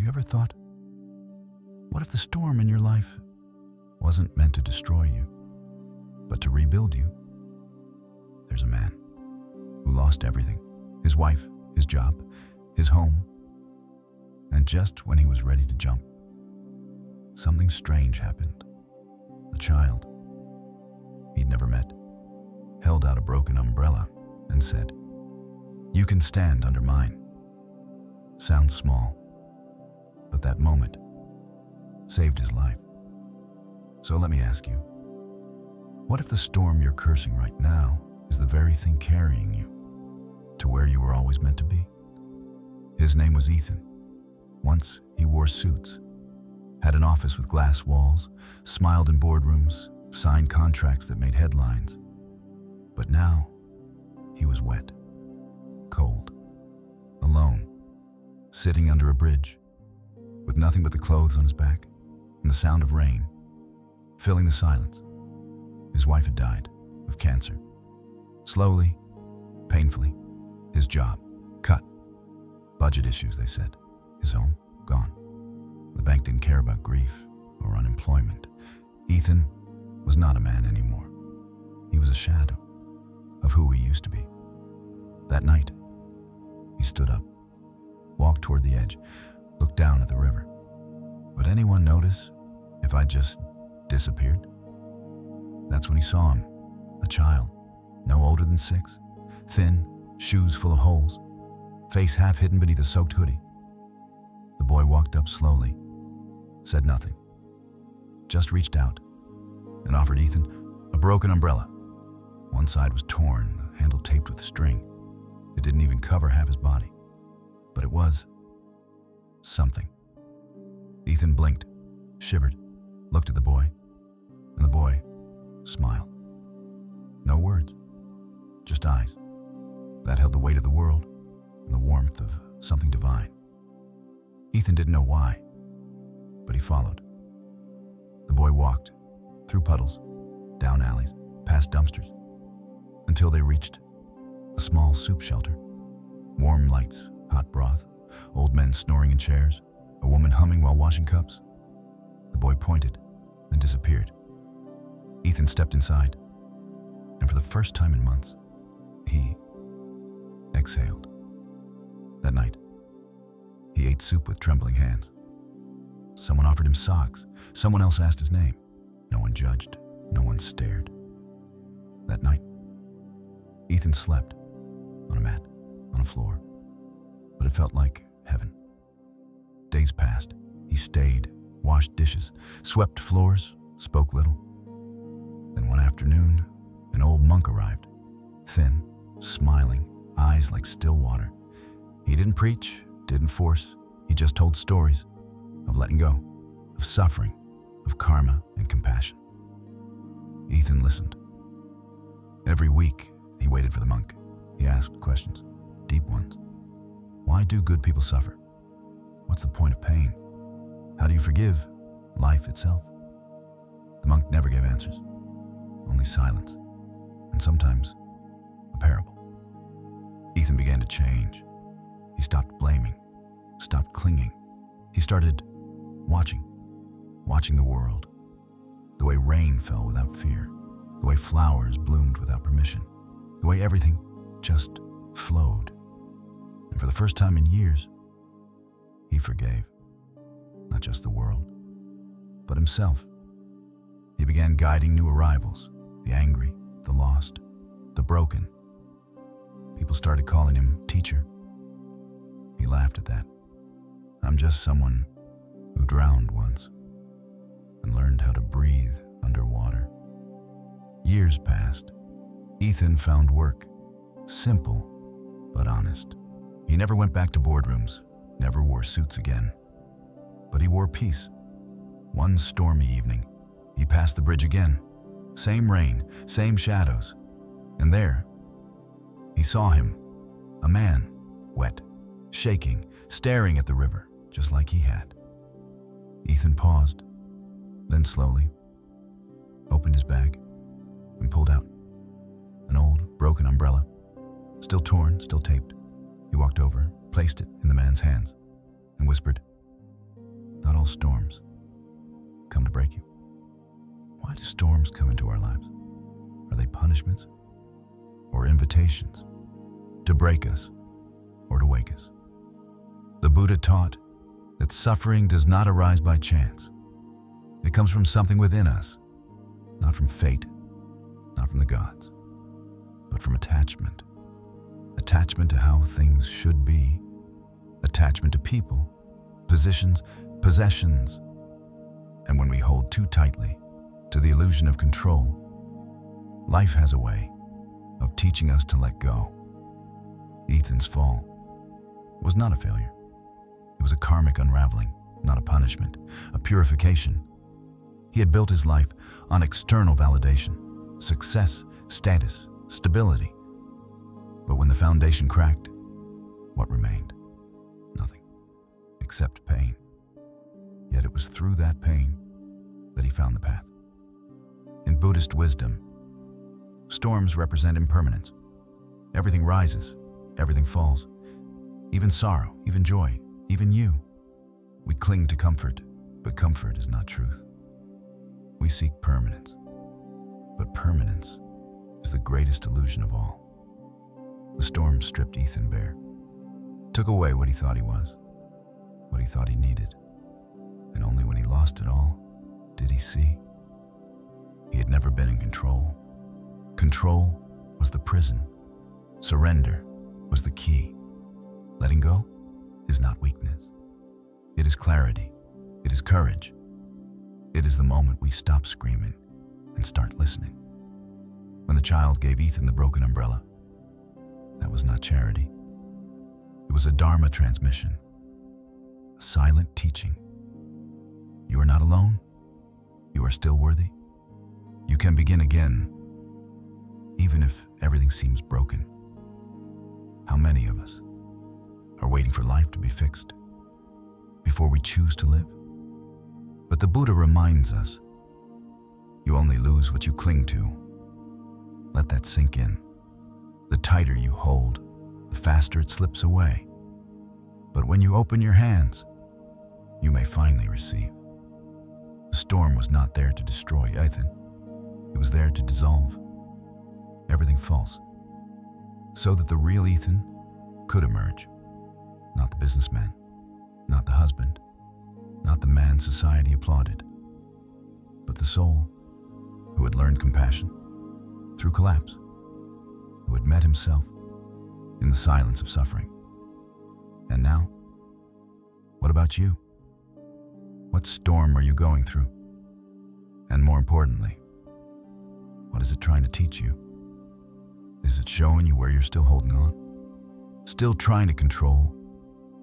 you ever thought, what if the storm in your life wasn't meant to destroy you, but to rebuild you? There's a man who lost everything, his wife, his job, his home, and just when he was ready to jump, something strange happened. A child he'd never met held out a broken umbrella and said, "You can stand under mine." Sounds small, but that moment saved his life. So let me ask you, what if the storm you're cursing right now is the very thing carrying you to where you were always meant to be? His name was Ethan. Once he wore suits, had an office with glass walls, smiled in boardrooms, signed contracts that made headlines. But now, he was wet, cold, alone, sitting under a bridge, with nothing but the clothes on his back and the sound of rain filling the silence. His wife had died of cancer. Slowly, painfully, his job cut. Budget issues, they said. His home gone. The bank didn't care about grief or unemployment. Ethan was not a man anymore. He was a shadow of who he used to be. That night, he stood up, walked toward the edge, looked down at the river. Would anyone notice if I just disappeared? That's when he saw him, a child, no older than 6, thin, shoes full of holes, face half hidden beneath a soaked hoodie. The boy walked up slowly, said nothing, just reached out and offered Ethan a broken umbrella. One side was torn, the handle taped with string. It didn't even cover half his body, but it was something. Ethan blinked, shivered, looked at the boy, and the boy smiled. No words, just eyes that held the weight of the world and the warmth of something divine. Ethan didn't know why, but he followed. The boy walked through puddles, down alleys, past dumpsters, until they reached a small soup shelter. Warm lights, hot broth, old men snoring in chairs, a woman humming while washing cups. The boy pointed, then disappeared. Ethan stepped inside, and for the first time in months, he exhaled. That night, he ate soup with trembling hands. Someone offered him socks. Someone else asked his name. No one judged. No one stared. That night, Ethan slept on a mat, on a floor, but it felt like heaven. Days passed. He stayed, washed dishes, swept floors, spoke little. Then one afternoon, an old monk arrived, thin, smiling, eyes like still water. He didn't preach, didn't force. He just told stories of letting go, of suffering, of karma and compassion. Ethan listened. Every week, he waited for the monk. He asked questions, deep ones. Why do good people suffer? What's the point of pain? How do you forgive life itself? The monk never gave answers, only silence, and sometimes a parable. Ethan began to change. He stopped blaming, stopped clinging. He started watching the world, the way rain fell without fear, the way flowers bloomed without permission, the way everything just flowed. And for the first time in years, he forgave, not just the world, but himself. He began guiding new arrivals, the angry, the lost, the broken. People started calling him teacher. He laughed at that. I'm just someone who drowned once and learned how to breathe underwater. Years passed. Ethan found work, simple but honest. He never went back to boardrooms, never wore suits again. But he wore peace. One stormy evening, he passed the bridge again. Same rain, same shadows. And there, he saw him, a man, wet, shaking, staring at the river, just like he had. Ethan paused, then slowly opened his bag and pulled out an old, broken umbrella, still torn, still taped. He walked over, placed it in the man's hands, and whispered, all storms come to break you? Why do storms come into our lives? Are they punishments or invitations to break us or to wake us? The Buddha taught that suffering does not arise by chance. It comes from something within us, not from fate, not from the gods, but from attachment. Attachment to how things should be, attachment to people, positions, possessions. And when we hold too tightly to the illusion of control, life has a way of teaching us to let go. Ethan's fall was not a failure. It was a karmic unraveling, not a punishment, a purification. He had built his life on external validation, success, status, stability. But when the foundation cracked, what remained? Nothing, except pain. Yet it was through that pain that he found the path. In Buddhist wisdom, storms represent impermanence. Everything rises, everything falls. Even sorrow, even joy, even you. We cling to comfort, but comfort is not truth. We seek permanence, but permanence is the greatest illusion of all. The storm stripped Ethan bare, took away what he thought he was, what he thought he needed, and only when he lost it all did he see. He had never been in control. Control was the prison. Surrender was the key. Letting go is not weakness. It is clarity. It is courage. It is the moment we stop screaming and start listening. When the child gave Ethan the broken umbrella, that was not charity. It was a Dharma transmission, a silent teaching. You are not alone. You are still worthy. You can begin again, even if everything seems broken. How many of us are waiting for life to be fixed before we choose to live? But the Buddha reminds us, you only lose what you cling to. Let that sink in. The tighter you hold, the faster it slips away. But when you open your hands, you may finally receive. The storm was not there to destroy Ethan. It was there to dissolve everything false, so that the real Ethan could emerge. Not the businessman, not the husband, not the man society applauded, but the soul who had learned compassion through collapse, who had met himself in the silence of suffering. And now, what about you? What storm are you going through? And more importantly, what is it trying to teach you? Is it showing you where you're still holding on? Still trying to control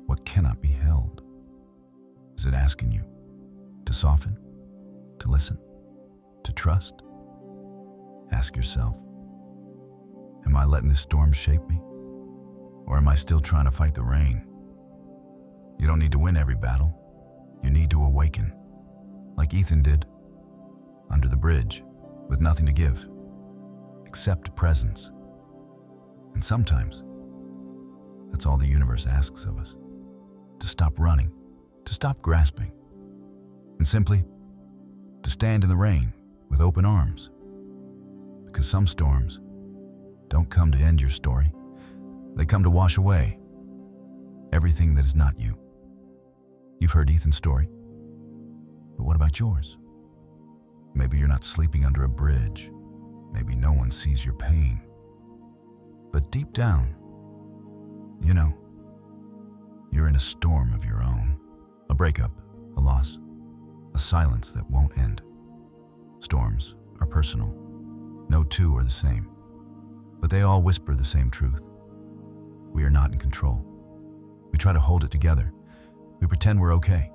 what cannot be held? Is it asking you to soften, to listen, to trust? Ask yourself, am I letting this storm shape me? Or am I still trying to fight the rain? You don't need to win every battle. You need to awaken, like Ethan did, under the bridge, with nothing to give, except presence. And sometimes, that's all the universe asks of us, to stop running, to stop grasping, and simply to stand in the rain with open arms. Because some storms don't come to end your story. They come to wash away everything that is not you. You've heard Ethan's story, but what about yours? Maybe you're not sleeping under a bridge. Maybe no one sees your pain. But deep down, you know, you're in a storm of your own. A breakup, a loss, a silence that won't end. Storms are personal. No two are the same, but they all whisper the same truth. We are not in control. We try to hold it together. We pretend we're okay.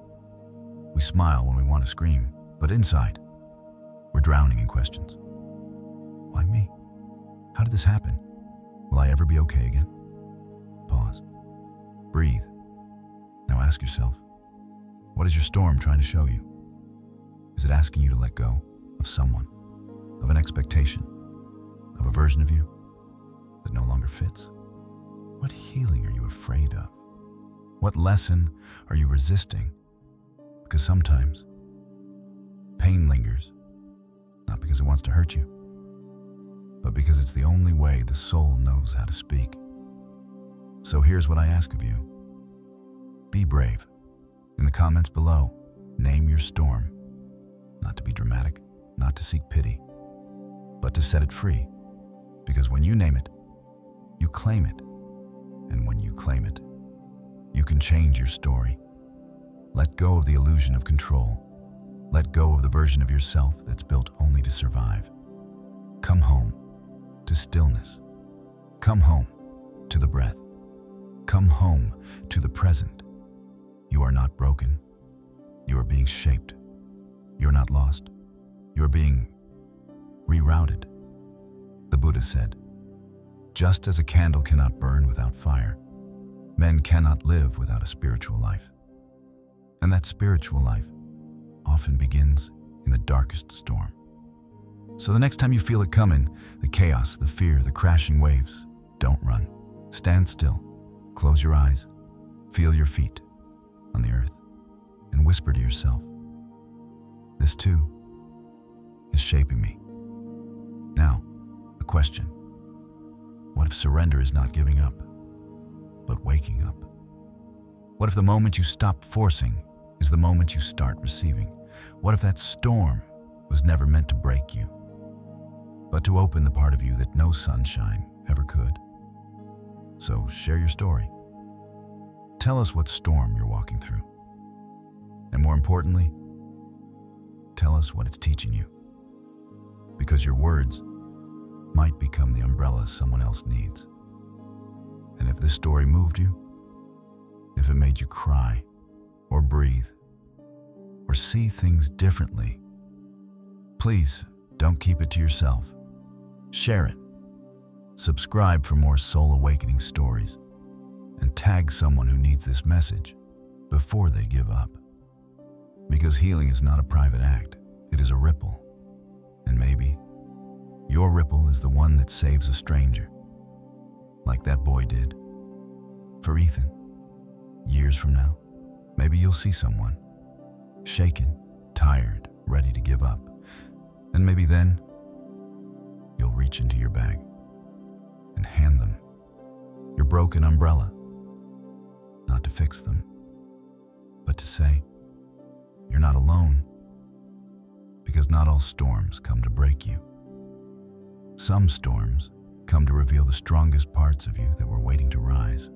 We smile when we want to scream, but inside, we're drowning in questions. Why me? How did this happen? Will I ever be okay again? Pause. Breathe. Now ask yourself, what is your storm trying to show you? Is it asking you to let go of someone, of an expectation, of a version of you that no longer fits? What healing are you afraid of? What lesson are you resisting Because sometimes pain lingers, not because it wants to hurt you, but because it's the only way the soul knows how to speak. So here's what I ask of you. Be brave. In the comments below, name your storm. Not to be dramatic, not to seek pity, but to set it free. Because when you name it, you claim it. And when you claim it, you can change your story. Let go of the illusion of control. Let go of the version of yourself that's built only to survive. Come home to stillness. Come home to the breath. Come home to the present. You are not broken. You are being shaped. You're not lost. You're being rerouted. The Buddha said, just as a candle cannot burn without fire, men cannot live without a spiritual life. And that spiritual life often begins in the darkest storm. So the next time you feel it coming, the chaos, the fear, the crashing waves, don't run. Stand still, close your eyes, feel your feet on the earth, and whisper to yourself, this too is shaping me. Now, a question. What if surrender is not giving up, but waking up? What if the moment you stop forcing is the moment you start receiving? What if that storm was never meant to break you, but to open the part of you that no sunshine ever could? So share your story. Tell us what storm you're walking through. And more importantly, tell us what it's teaching you. Because your words might become the umbrella someone else needs. And if this story moved you, if it made you cry, or breathe, or see things differently, please don't keep it to yourself. Share it. Subscribe for more soul-awakening stories, and tag someone who needs this message before they give up. Because healing is not a private act, it is a ripple. And maybe your ripple is the one that saves a stranger, like that boy did. For Ethan, years from now, maybe you'll see someone, shaken, tired, ready to give up. And maybe then, you'll reach into your bag and hand them your broken umbrella, not to fix them, but to say, you're not alone, because not all storms come to break you. Some storms come to reveal the strongest parts of you that were waiting to rise.